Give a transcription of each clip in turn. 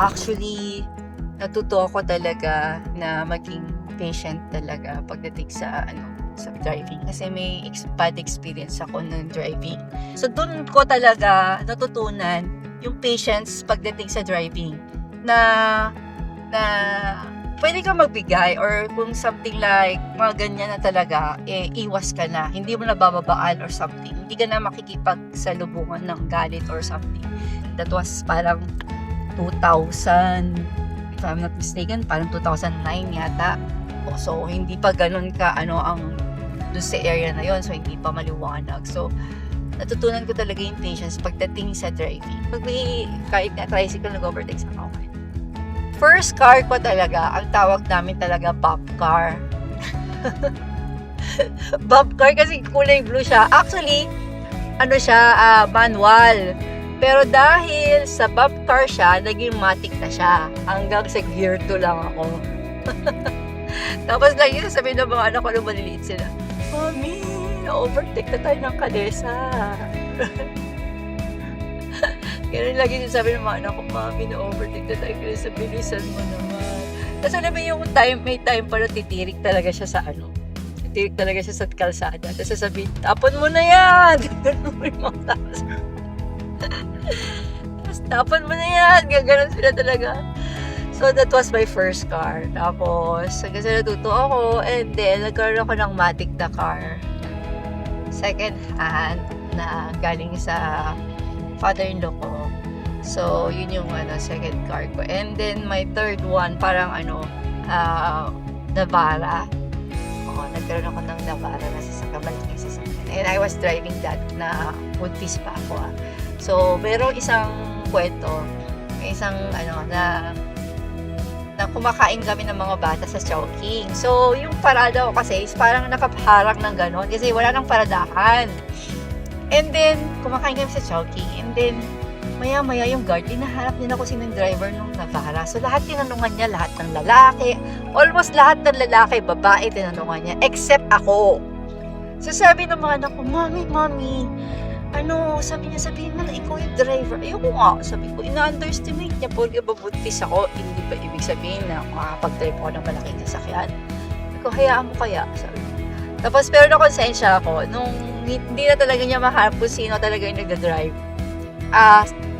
Actually, natuto ako talaga na maging patient talaga pagdating sa sa driving kasi may bad experience ako ng driving. So doon ko talaga natutunan yung patience pagdating sa driving na pwede ka magbigay or kung something like mga ganyan na talaga, iwas ka na. Hindi mo na bababaan or something. Hindi ka na makikipagsalubungan ng galit or something. That was parang 2000, if I'm not mistaken, parang 2009 yata. So, hindi pa ganun ka, ang doon sa area na yon. So, hindi pa maliwanag. So, natutunan ko talaga yung patience pagdating sa driving. Pag may, kahit na tricycle, nag-overtake sa ako. First car ko talaga, ang tawag namin talaga Bob car. Bob car kasi kulay blue siya. Actually, manual. Pero dahil sa Bob car siya, naging matic na siya. Hanggang sa gear 2 lang ako. Tapos lagi sasabihin ng mga anak ko nung maliliit sila, Mami, na-overtake na tayo ng kalesa. Ganun lagi sabi ng mga anak ko, Mami, na-overtake na tayo kalesa, bilisan mo naman. Tapos alam mo yung may time pa na titirik talaga siya sa titirik talaga siya sa kalsada. Tapos sasabihin, tapon mo na yan! Ganun mo yung mga tapos. Tapos tapon mo na yan! Ganun sila talaga. So, that was my first car. Tapos, hanggang sa natuto ako, and then, nagkaroon ako ng matic na car. Second hand, na galing sa father-in-law ko. So, yun yung second car ko. And then, my third one, parang Navara. Nagkaroon ako ng Navara na sasakyan, malaking sasakyan. And I was driving that na buntis pa ako. So, merong isang kwento, may isang na kumakain kami ng mga bata sa Chowking. So, yung parada ko kasi is parang nakaharang ng ganon kasi wala nang paradahan. And then, kumakain kami sa Chowking. And then, maya-maya yung guard, hinahanap niya ako sinong driver nung Navara. So, lahat tinanungan niya, lahat ng lalaki. Almost lahat ng lalaki, babae, tinanungan niya. Except ako. So, sabi ng mga anak ko, Mami, sabihin mo na ikaw yung driver. Ayoko nga. Sabi ko, ina-underestimate niya porque babuntis ako. Hindi ba ibig sabihin na makakapag-drive ako ng malaking sasakyan? Sabi ko, hayaan mo kaya. Sabi ko. Tapos, pero nakonsensya ako. Nung hindi na talaga niya maharap kung sino talaga yung nagda-drive.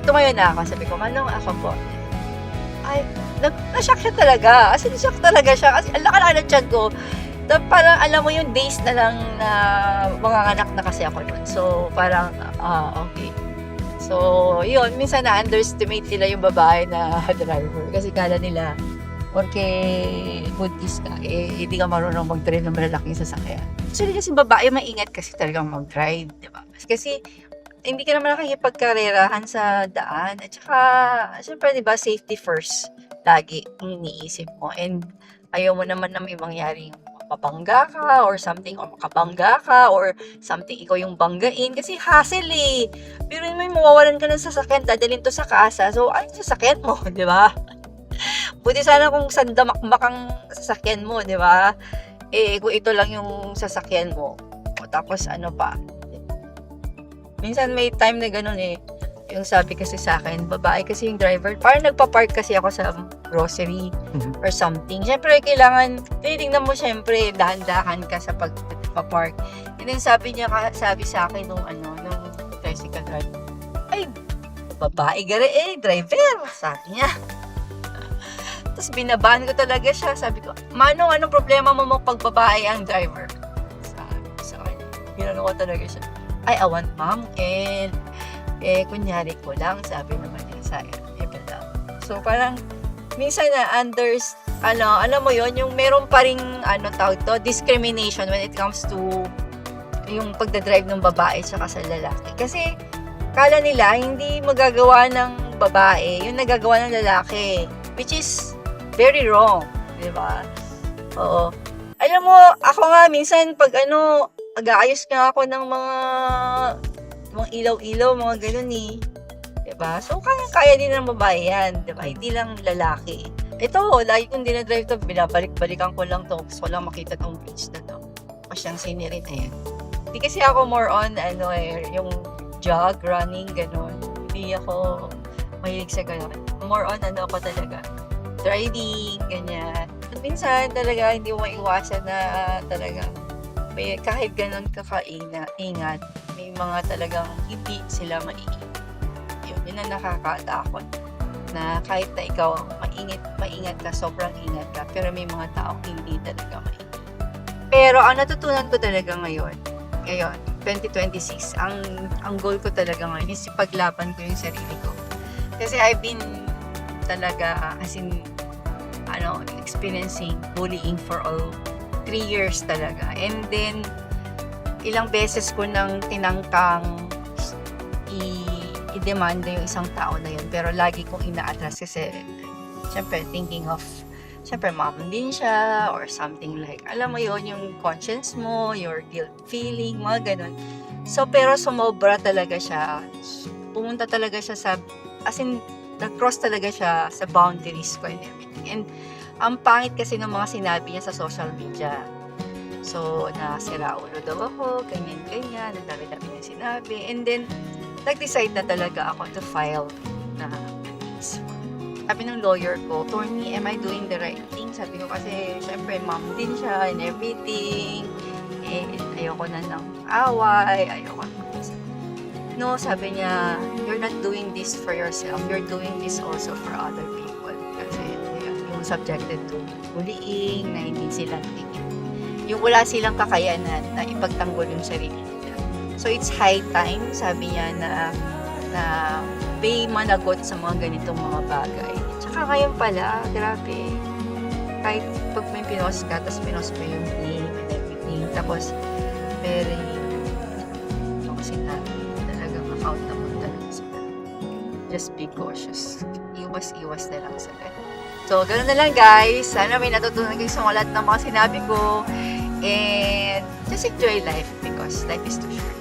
Tumayo na ako. Sabi ko, Manong, ako po. Ay, na-shock siya talaga. Kasi na-shock talaga siya. Kasi ang laka ng tiyan ko. Parang alam mo yung days na lang na manganganak na kasi ako nun. So, parang, okay. So, yun, minsan na-underestimate nila yung babae na driver. Kasi kala nila, porque buntis ka, hindi ka marunong mag-drive ng malalaking sasakyan. Actually, kasi babae maingat kasi talagang mag-drive, di ba? Kasi, hindi ka naman nakikipagkarerahan sa daan. At saka, syempre, di ba, safety first. Lagi, iniisip mo. And, ayaw mo naman na may mangyaring mapabangga ka or something, or makabangga ka or something, ikaw yung banggain kasi hassle eh. Pero may mawawalan ka ng sasakyan, dadalhin to sa kasa. So, ano yung sasakyan mo, di ba? Buti sana kung sandamakmak ang sasakyan mo, di ba? Kung ito lang yung sasakyan mo. O, tapos pa. Minsan may time na ganun eh. Yung sabi kasi sa akin, babae kasi yung driver. Parang nagpa-park kasi ako sa grocery or something. Siyempre, kailangan, tinitingnan mo siyempre, dahan-dahan ka sa pagpa-park. And then sabi sa akin nung tricycle driver, ay, babae driver, sabi niya. Tapos binabaan ko talaga siya. Sabi ko, Manong, anong problema mo pag babae ang driver? Sabi sa kanya. Ginano ko talaga siya. Ay, awan ma'am, kunyari ko lang, sabi naman niya sa lang. So, parang, minsan alam mo yon yung meron pa ring, tawag to, discrimination when it comes to yung pagdadrive ng babae tsaka sa lalaki. Kasi, kala nila, hindi magagawa ng babae, yung nagagawa ng lalaki. Which is, very wrong. Diba? Oo. Alam mo, ako nga, minsan, pag mag-aayos nga ako ng mga ilaw-ilaw, mga ganun eh. Diba? So, kaya din ng babae yan. Diba? Hindi lang lalaki. Ito, lagi kong dinadrive to, binabalik-balikan ko lang to. Gusto ko lang makita tong bridge na to. Masyang scenery na yan. Hindi kasi ako more on, yung jog, running, ganun. Hindi ako mahilig sa ganun. more on ano ako talaga, driving, ganyan. At minsan talaga hindi mo maiwasan na talagang may kahit ganun ka ingat, may mga talagang hindi sila maiingat. Yun ang nakakatakot na kahit na ikaw maingat ka, sobrang ingat ka, pero may mga taong hindi talaga maingat. Pero ang natutunan ko talaga ngayon, 2026, ang goal ko talaga ngayon is ipaglaban ko yung sarili ko. Kasi I've been talaga, as in, experiencing bullying for all 3 years talaga. And then, ilang beses ko nang tinangkang i-demanda yung isang tao na yun. Pero lagi kong ina-atras kasi, syempre, thinking of, syempre, mom din siya, or something like, alam mo yon yung conscience mo, your guilt feeling, mga ganun. So, pero sumobra talaga siya. Pumunta talaga siya sa, as in, nag-cross talaga siya sa boundaries ko and everything. And, ang pangit kasi ng mga sinabi niya sa social media. So, nasira ulo daw ako, ganyan-ganyan, ang dami-dami niya sinabi. And then, nag-decide na talaga ako to file na case. Sabi ng lawyer ko, attorney, am I doing the right thing? Sabi ko kasi, syempre, mom din siya and everything. Eh, ayoko na ng away, ayoko na. No, sabi niya, you're not doing this for yourself. You're doing this also for other people. Kasi yung subjected to bullying, na hindi sila tingin. Yung wala silang kakayanan na ipagtanggol yung sarili nila. So, it's high time, sabi niya, na may managot sa mga ganitong mga bagay. Tsaka ngayon pala, grabe. Kahit pag may pinost ka, tapos pinost mo yung name and everything. Tapos, very, kasi talagang accountable talaga sila. Just be cautious. Iwas na lang sa ganun. So, ganun na lang guys. Sana may natutunan kayo sa lahat ng mga sinabi ko. And just enjoy life because life is too short.